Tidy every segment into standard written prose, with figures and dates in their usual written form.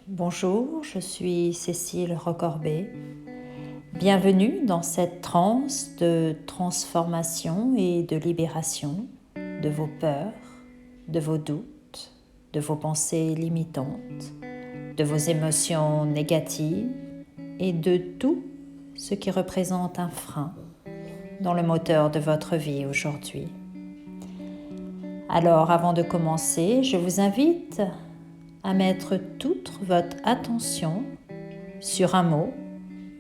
Bonjour, je suis Cécile Recorbet. Bienvenue dans cette transe de transformation et de libération de vos peurs, de vos doutes, de vos pensées limitantes, de vos émotions négatives et de tout ce qui représente un frein dans le moteur de votre vie aujourd'hui. Alors, avant de commencer, je vous invite à mettre toute votre attention sur un mot,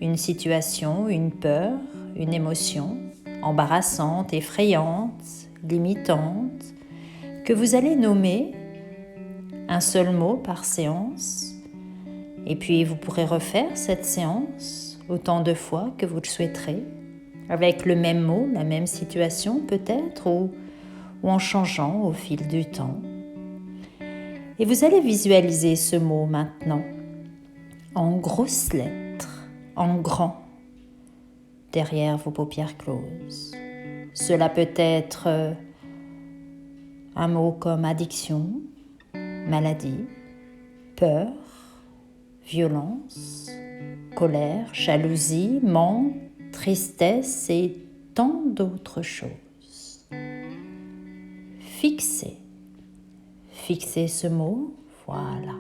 une situation, une peur, une émotion embarrassante, effrayante, limitante, que vous allez nommer un seul mot par séance. Et puis vous pourrez refaire cette séance autant de fois que vous le souhaiterez, avec le même mot, la même situation peut-être, ou en changeant au fil du temps. Et vous allez visualiser ce mot maintenant, en grosses lettres, en grand, derrière vos paupières closes. Cela peut être un mot comme addiction, maladie, peur, violence, colère, jalousie, manque, tristesse et tant d'autres choses. Fixez ce mot, voilà.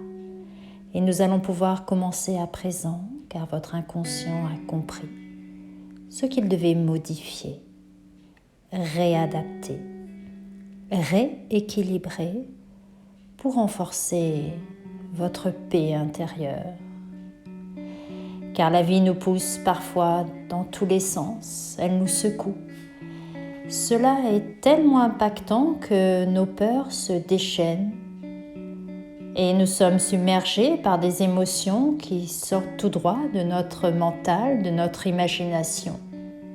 Et nous allons pouvoir commencer à présent, car votre inconscient a compris ce qu'il devait modifier, réadapter, rééquilibrer pour renforcer votre paix intérieure. Car la vie nous pousse parfois dans tous les sens, elle nous secoue. Cela est tellement impactant que nos peurs se déchaînent et nous sommes submergés par des émotions qui sortent tout droit de notre mental, de notre imagination.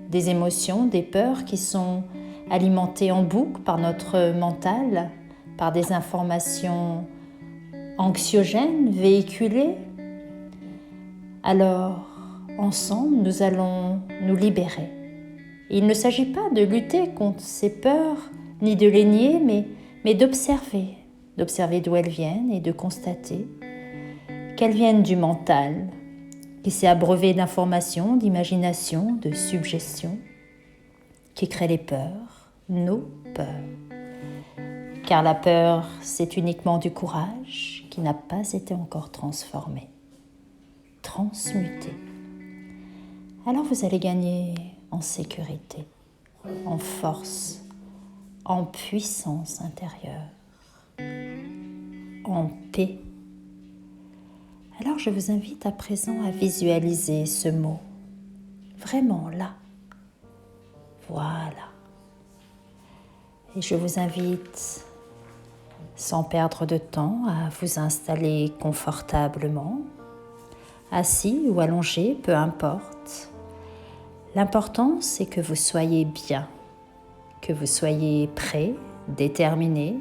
Des émotions, des peurs qui sont alimentées en boucle par notre mental, par des informations anxiogènes véhiculées. Alors, ensemble, nous allons nous libérer. Il ne s'agit pas de lutter contre ces peurs, ni de les nier, mais d'observer d'où elles viennent et de constater qu'elles viennent du mental, qui s'est abreuvé d'informations, d'imagination, de suggestions, qui crée les peurs, nos peurs. Car la peur, c'est uniquement du courage qui n'a pas été encore transformé, transmuté. Alors vous allez gagner en sécurité, en force, en puissance intérieure, en paix. Alors je vous invite à présent à visualiser ce mot, vraiment là. Voilà. Et je vous invite, sans perdre de temps, à vous installer confortablement, assis ou allongé, peu importe. L'important, c'est que vous soyez bien, que vous soyez prêt, déterminé,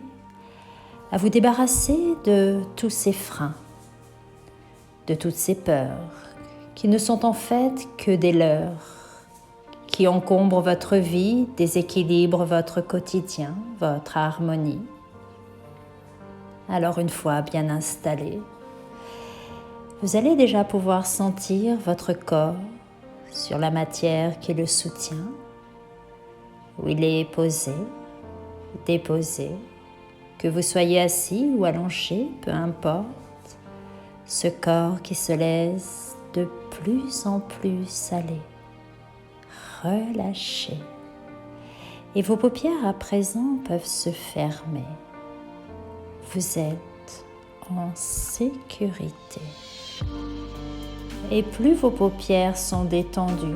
à vous débarrasser de tous ces freins, de toutes ces peurs, qui ne sont en fait que des leurs, qui encombrent votre vie, déséquilibrent votre quotidien, votre harmonie. Alors une fois bien installé, vous allez déjà pouvoir sentir votre corps sur la matière qui le soutient, où il est posé, déposé, que vous soyez assis ou allongé, peu importe, ce corps qui se laisse de plus en plus aller, relâcher. Et vos paupières à présent peuvent se fermer. Vous êtes en sécurité. Et plus vos paupières sont détendues,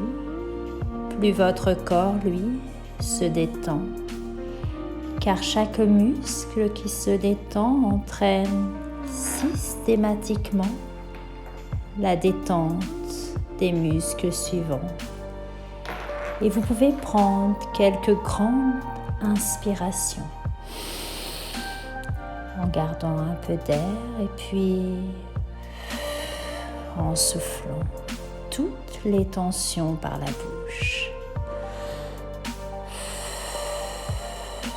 plus votre corps, lui, se détend. Car chaque muscle qui se détend entraîne systématiquement la détente des muscles suivants. Et vous pouvez prendre quelques grandes inspirations en gardant un peu d'air et puis en soufflant toutes les tensions par la bouche.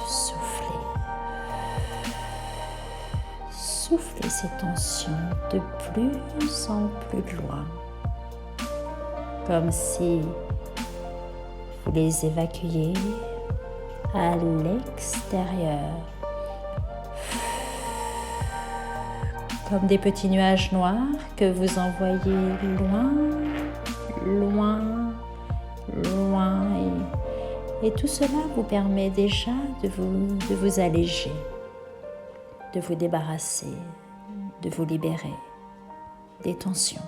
Soufflez. soufflez ces tensions de plus en plus loin, comme si vous les évacuiez à l'extérieur, comme des petits nuages noirs que vous envoyez loin, loin, loin. Et tout cela vous permet déjà de vous alléger, de vous débarrasser, de vous libérer des tensions,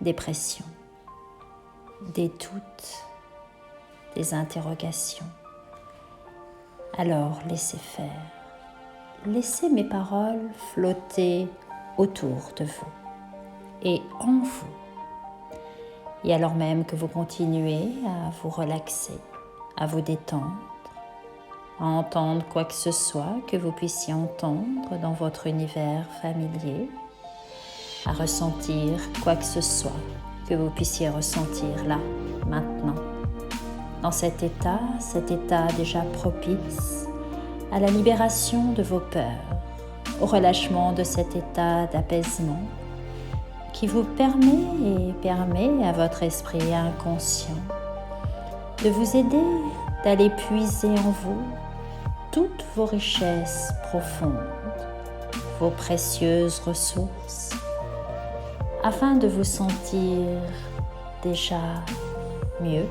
des pressions, des doutes, des interrogations. Alors laissez faire. Laissez mes paroles flotter autour de vous et en vous. Et alors même que vous continuez à vous relaxer, à vous détendre, à entendre quoi que ce soit que vous puissiez entendre dans votre univers familier, à ressentir quoi que ce soit que vous puissiez ressentir là, maintenant, dans cet état déjà propice à la libération de vos peurs, au relâchement de cet état d'apaisement qui vous permet à votre esprit inconscient de vous aider d'aller puiser en vous toutes vos richesses profondes, vos précieuses ressources, afin de vous sentir déjà mieux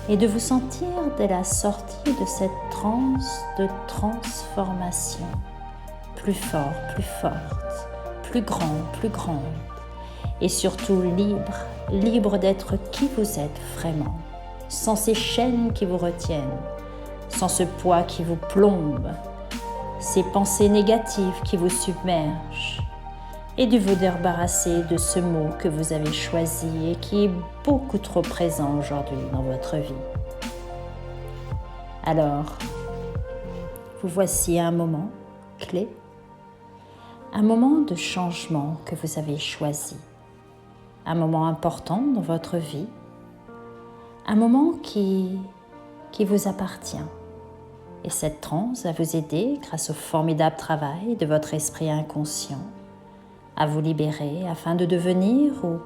et de vous sentir dès la sortie de cette transe de transformation plus fort, plus forte, plus grande et surtout libre d'être qui vous êtes vraiment, sans ces chaînes qui vous retiennent, sans ce poids qui vous plombe, ces pensées négatives qui vous submergent, et de vous débarrasser de ce mot que vous avez choisi et qui est beaucoup trop présent aujourd'hui dans votre vie. Alors, vous voici à un moment clé, un moment de changement que vous avez choisi, un moment important dans votre vie, un moment qui vous appartient. Et cette transe va vous aider, grâce au formidable travail de votre esprit inconscient, à vous libérer afin de devenir ou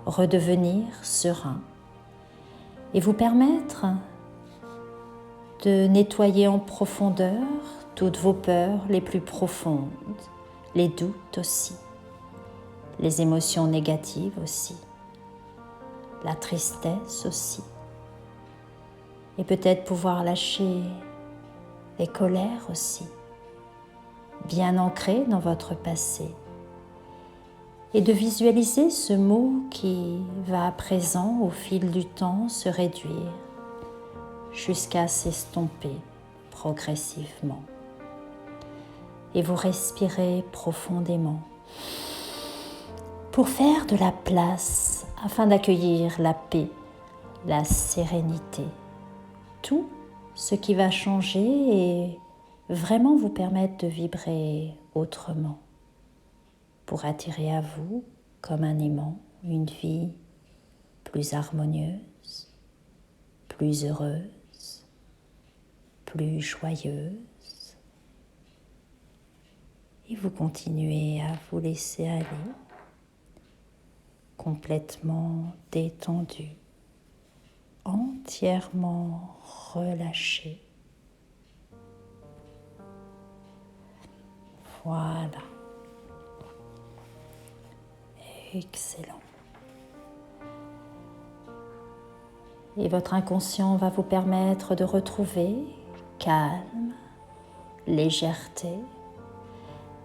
redevenir serein et vous permettre de nettoyer en profondeur toutes vos peurs les plus profondes, les doutes aussi, les émotions négatives aussi, la tristesse aussi, et peut-être pouvoir lâcher les colères aussi, bien ancrées dans votre passé, et de visualiser ce mot qui va à présent, au fil du temps, se réduire jusqu'à s'estomper progressivement. Et vous respirez profondément pour faire de la place afin d'accueillir la paix, la sérénité, tout ce qui va changer et vraiment vous permettre de vibrer autrement, pour attirer à vous, comme un aimant, une vie plus harmonieuse, plus heureuse, plus joyeuse. Et vous continuez à vous laisser aller, complètement détendu, entièrement relâché. Voilà. Excellent. Et votre inconscient va vous permettre de retrouver calme, légèreté,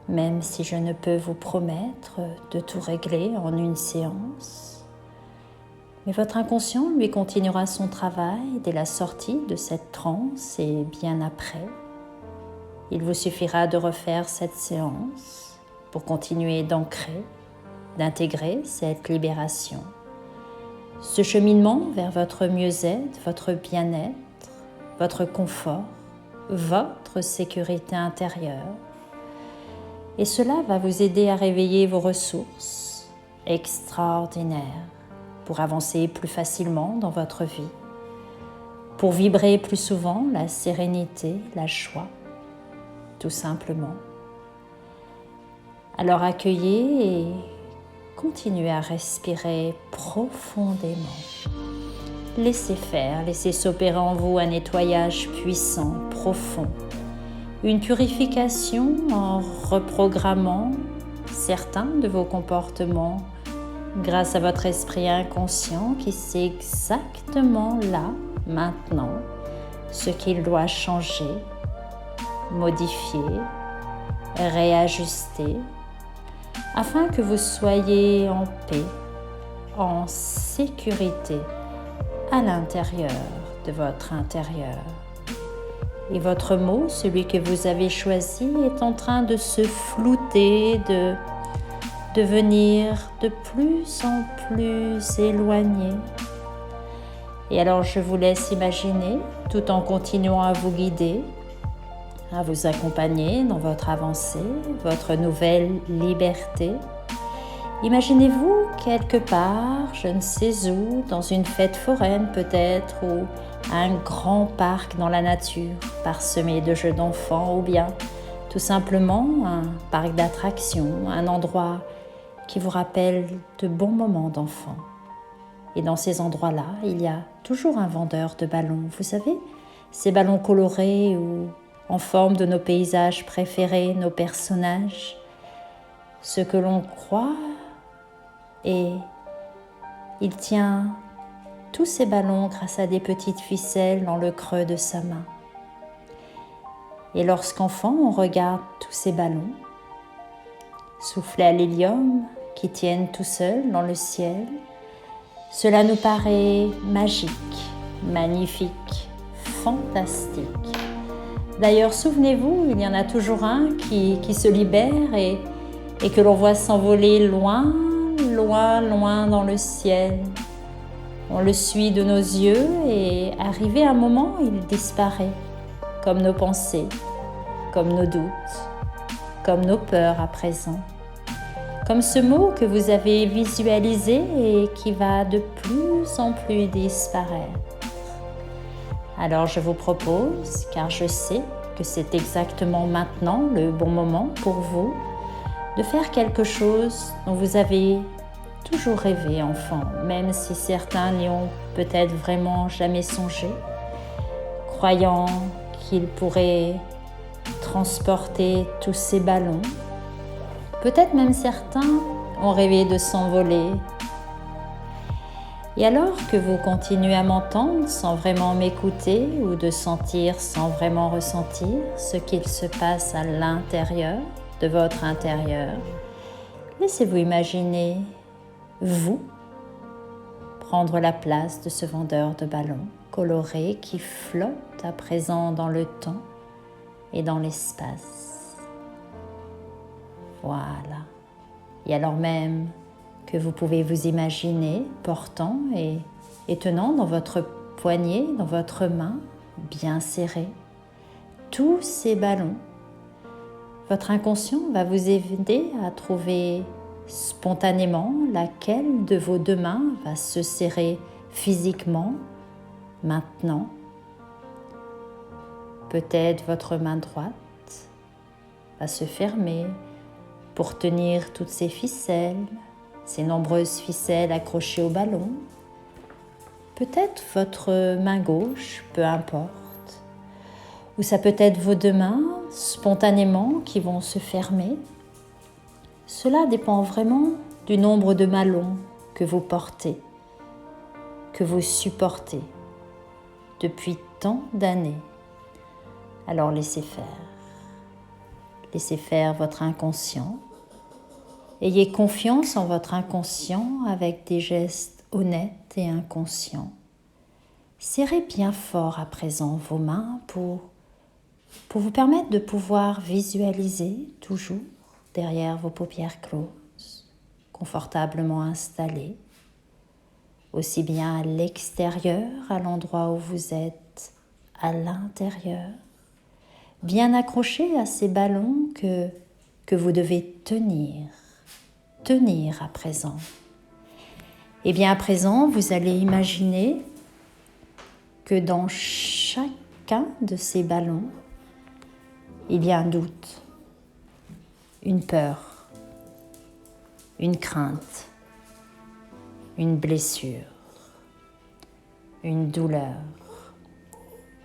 même si je ne peux vous promettre de tout régler en une séance. Mais votre inconscient, lui, continuera son travail dès la sortie de cette transe et bien après. Il vous suffira de refaire cette séance pour continuer d'ancrer, d'intégrer cette libération, ce cheminement vers votre mieux-être, votre bien-être, votre confort, votre sécurité intérieure. Et cela va vous aider à réveiller vos ressources extraordinaires pour avancer plus facilement dans votre vie, pour vibrer plus souvent la sérénité, la joie, tout simplement. Alors accueillez et continuez à respirer profondément. Laissez faire, laissez s'opérer en vous un nettoyage puissant, profond. Une purification en reprogrammant certains de vos comportements grâce à votre esprit inconscient qui sait exactement là, maintenant, ce qu'il doit changer, modifier, réajuster, afin que vous soyez en paix, en sécurité à l'intérieur de votre intérieur. Et votre mot, celui que vous avez choisi, est en train de se flouter, de devenir de plus en plus éloigné. Et alors je vous laisse imaginer, tout en continuant à vous guider, à vous accompagner dans votre avancée, votre nouvelle liberté. Imaginez-vous quelque part, je ne sais où, dans une fête foraine peut-être, ou un grand parc dans la nature, parsemé de jeux d'enfants, ou bien tout simplement un parc d'attractions, un endroit qui vous rappelle de bons moments d'enfant. Et dans ces endroits-là, il y a toujours un vendeur de ballons. Vous savez, ces ballons colorés ou en forme de nos paysages préférés, nos personnages. Ce que l'on croit, et il tient tous ces ballons grâce à des petites ficelles dans le creux de sa main. Et lorsqu'enfant, on regarde tous ces ballons, soufflés à l'hélium, qui tiennent tout seuls dans le ciel, cela nous paraît magique, magnifique, fantastique. D'ailleurs, souvenez-vous, il y en a toujours un qui se libère et que l'on voit s'envoler loin, loin, loin dans le ciel. On le suit de nos yeux et arrivé un moment, il disparaît, comme nos pensées, comme nos doutes, comme nos peurs à présent. Comme ce mot que vous avez visualisé et qui va de plus en plus disparaître. Alors je vous propose, car je sais que c'est exactement maintenant le bon moment pour vous, de faire quelque chose dont vous avez toujours rêvé enfant, même si certains n'y ont peut-être vraiment jamais songé, croyant qu'ils pourraient transporter tous ces ballons. Peut-être même certains ont rêvé de s'envoler. Et alors que vous continuez à m'entendre sans vraiment m'écouter ou de sentir sans vraiment ressentir ce qu'il se passe à l'intérieur de votre intérieur, laissez-vous imaginer, vous, prendre la place de ce vendeur de ballons colorés qui flotte à présent dans le temps et dans l'espace. Voilà. Et alors même que vous pouvez vous imaginer portant et tenant dans votre poignet, dans votre main, bien serré, tous ces ballons, votre inconscient va vous aider à trouver spontanément laquelle de vos deux mains va se serrer physiquement maintenant. Peut-être votre main droite va se fermer pour tenir toutes ces ficelles, ces nombreuses ficelles accrochées au ballon. Peut-être votre main gauche, peu importe. Ou ça peut être vos deux mains spontanément qui vont se fermer. Cela dépend vraiment du nombre de ballons que vous portez, que vous supportez depuis tant d'années. Alors laissez faire. Laissez faire votre inconscient. Ayez confiance en votre inconscient avec des gestes honnêtes et inconscients. Serrez bien fort à présent vos mains pour vous permettre de pouvoir visualiser toujours derrière vos paupières closes, confortablement installées, aussi bien à l'extérieur, à l'endroit où vous êtes, à l'intérieur, bien accrochés à ces ballons que vous devez tenir à présent. Et bien à présent, vous allez imaginer que dans chacun de ces ballons, il y a un doute, une peur, une crainte, une blessure, une douleur,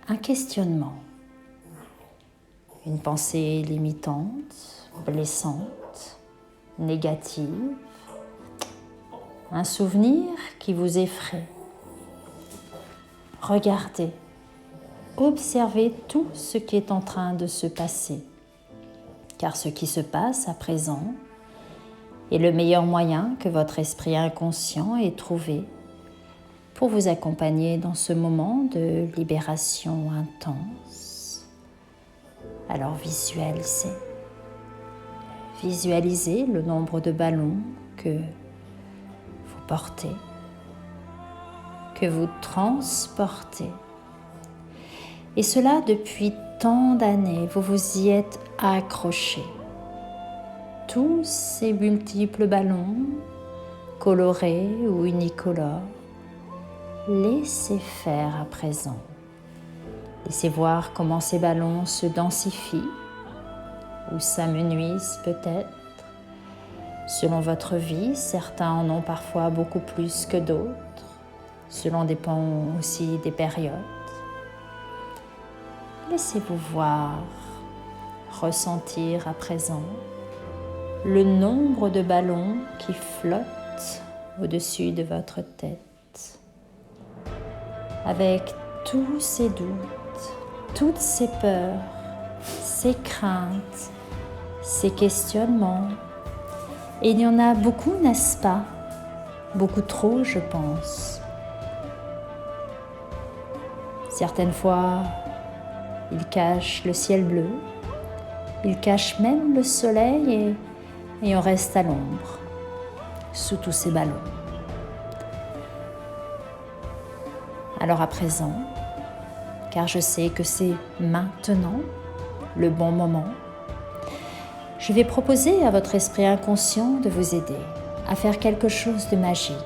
un questionnement, une pensée limitante, blessante, négative, un souvenir qui vous effraie. Regardez, observez tout ce qui est en train de se passer, car ce qui se passe à présent est le meilleur moyen que votre esprit inconscient ait trouvé pour vous accompagner dans ce moment de libération intense. Alors visualisez le nombre de ballons que vous portez, que vous transportez. Et cela depuis tant d'années, vous vous y êtes accroché. Tous ces multiples ballons, colorés ou unicolores, laissez faire à présent. Laissez voir comment ces ballons se densifient ou s'amenuisent peut-être. Selon votre vie, certains en ont parfois beaucoup plus que d'autres. Cela dépend aussi des périodes. Laissez-vous voir, ressentir à présent le nombre de ballons qui flottent au-dessus de votre tête. Avec tous ces doutes, toutes ces peurs, ces craintes, ces questionnements. Et il y en a beaucoup, n'est-ce pas? Beaucoup trop, je pense. Certaines fois, ils cachent le ciel bleu, ils cachent même le soleil et on reste à l'ombre, sous tous ces ballons. Alors à présent, car je sais que c'est maintenant le bon moment, je vais proposer à votre esprit inconscient de vous aider à faire quelque chose de magique,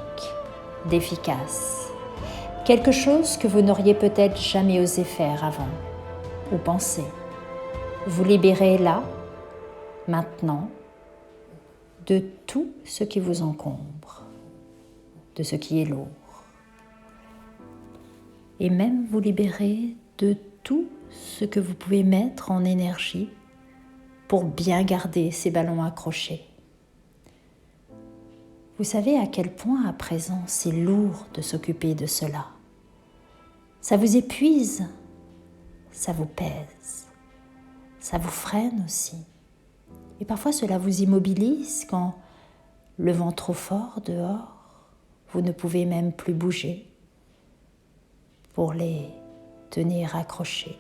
d'efficace, quelque chose que vous n'auriez peut-être jamais osé faire avant ou penser. Vous libérez là, maintenant, de tout ce qui vous encombre, de ce qui est lourd. Et même vous libérer de tout ce que vous pouvez mettre en énergie pour bien garder ces ballons accrochés. Vous savez à quel point à présent c'est lourd de s'occuper de cela. Ça vous épuise, ça vous pèse, ça vous freine aussi. Et parfois cela vous immobilise quand le vent trop fort dehors, vous ne pouvez même plus bouger pour les tenir accrochés.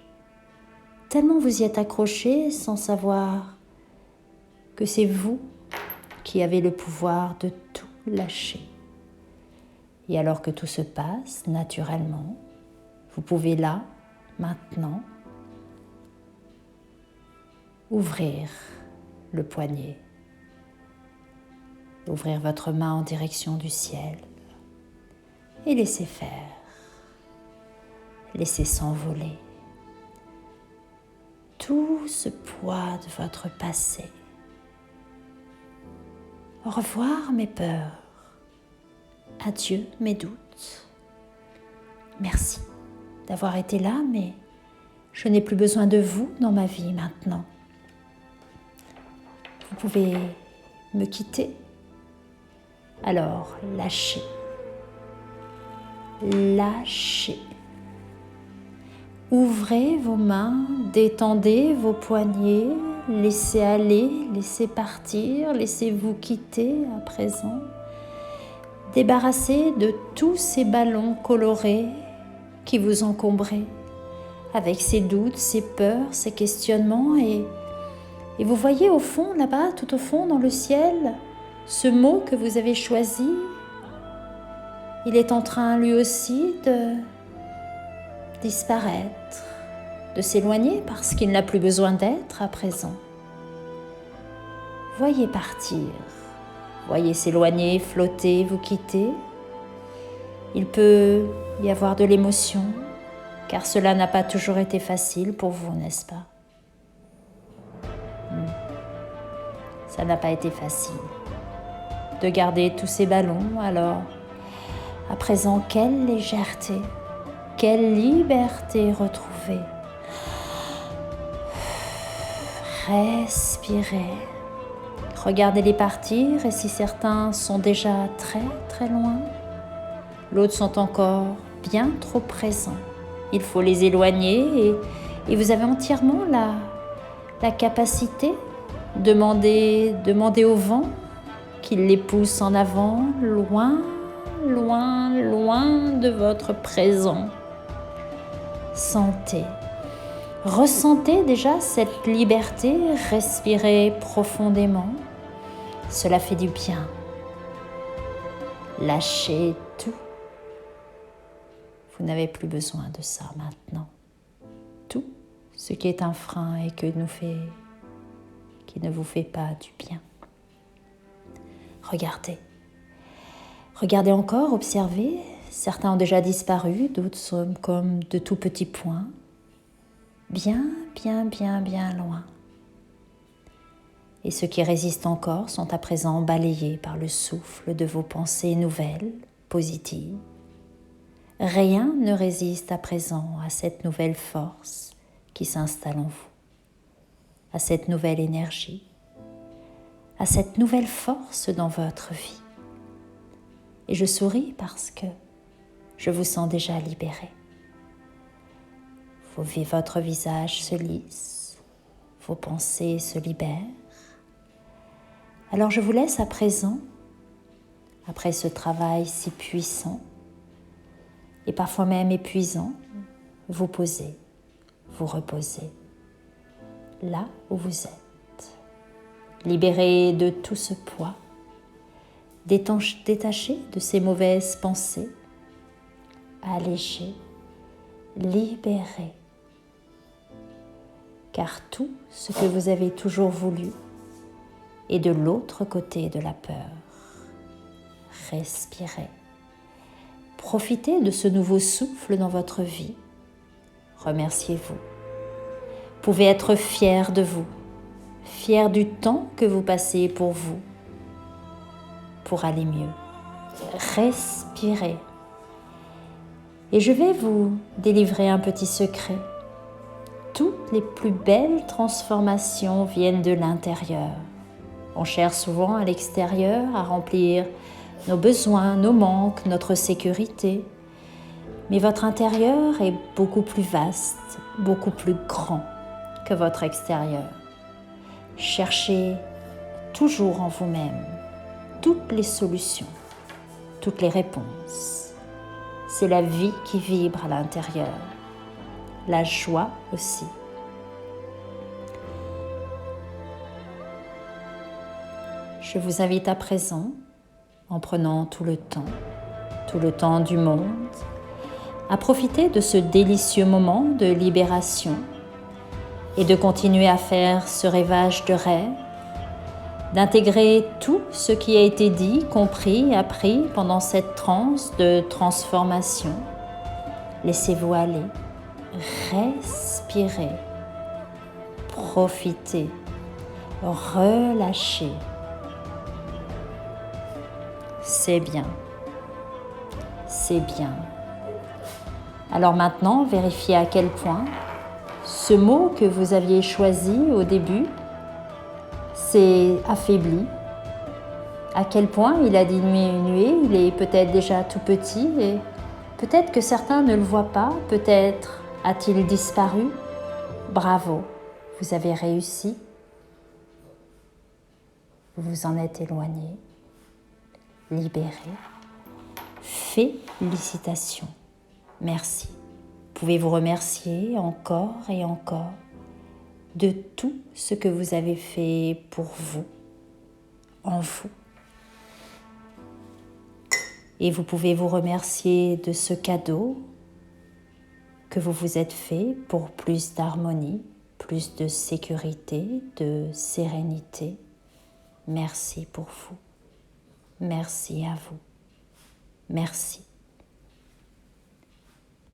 Tellement vous y êtes accrochés sans savoir que c'est vous qui avez le pouvoir de tout lâcher. Et alors que tout se passe naturellement, vous pouvez là, maintenant, ouvrir le poignet, ouvrir votre main en direction du ciel et laisser faire. Laissez s'envoler tout ce poids de votre passé. Au revoir mes peurs. Adieu mes doutes. Merci d'avoir été là, mais je n'ai plus besoin de vous dans ma vie maintenant. Vous pouvez me quitter. Alors lâchez. Lâchez. Ouvrez vos mains, détendez vos poignets, laissez aller, laissez partir, laissez-vous quitter à présent. Débarrassez de tous ces ballons colorés qui vous encombraient, avec ces doutes, ces peurs, ces questionnements. Et vous voyez au fond, là-bas, tout au fond dans le ciel, ce mot que vous avez choisi. Il est en train lui aussi de disparaître, de s'éloigner parce qu'il n'a plus besoin d'être à présent. Voyez partir, voyez s'éloigner, flotter, vous quitter. Il peut y avoir de l'émotion, car cela n'a pas toujours été facile pour vous, n'est-ce pas? Ça n'a pas été facile. de garder tous ces ballons. Alors, à présent, quelle légèreté, quelle liberté retrouvée. Respirez. Regardez-les partir et si certains sont déjà très très loin, d'autres sont encore bien trop présents. Il faut les éloigner et vous avez entièrement la capacité de demander au vent qu'il les pousse en avant, loin, loin, loin de votre présent. Ressentez déjà cette liberté, respirez profondément. Cela fait du bien. Lâchez tout. Vous n'avez plus besoin de ça maintenant. Tout ce qui est un frein et qui ne vous fait pas du bien. Regardez. Regardez encore, observez. Certains ont déjà disparu, d'autres sont comme de tout petits points. Bien, bien, bien, bien loin. Et ceux qui résistent encore sont à présent balayés par le souffle de vos pensées nouvelles, positives. Rien ne résiste à présent à cette nouvelle force qui s'installe en vous, à cette nouvelle énergie, à cette nouvelle force dans votre vie. Et je souris parce que je vous sens déjà libéré. Votre visage se lisse, vos pensées se libèrent. Alors je vous laisse à présent, après ce travail si puissant et parfois même épuisant, vous poser, vous reposer là où vous êtes. Libéré de tout ce poids, détaché de ces mauvaises pensées, allégé, libéré. Car tout ce que vous avez toujours voulu est de l'autre côté de la peur. Respirez. Profitez de ce nouveau souffle dans votre vie. Remerciez-vous. Vous pouvez être fier de vous, fier du temps que vous passez pour vous, pour aller mieux. Respirez. Et je vais vous délivrer un petit secret. Toutes les plus belles transformations viennent de l'intérieur. On cherche souvent à l'extérieur à remplir nos besoins, nos manques, notre sécurité. Mais votre intérieur est beaucoup plus vaste, beaucoup plus grand que votre extérieur. Cherchez toujours en vous-même toutes les solutions, toutes les réponses. C'est la vie qui vibre à l'intérieur. La joie aussi. Je vous invite à présent, en prenant tout le temps du monde, à profiter de ce délicieux moment de libération et de continuer à faire ce rêvage de rêve, d'intégrer tout ce qui a été dit, compris, appris pendant cette transe de transformation. Laissez-vous aller. Respirez, profitez, relâchez. C'est bien, c'est bien. Alors maintenant, vérifiez à quel point ce mot que vous aviez choisi au début s'est affaibli, à quel point il a diminué, il est peut-être déjà tout petit et peut-être que certains ne le voient pas, peut-être a-t-il disparu? Bravo, vous avez réussi. Vous vous en êtes éloigné, libéré. Félicitations, merci. Vous pouvez vous remercier encore et encore de tout ce que vous avez fait pour vous, en vous. Et vous pouvez vous remercier de ce cadeau que vous vous êtes fait pour plus d'harmonie, plus de sécurité, de sérénité. Merci pour vous. Merci à vous. Merci.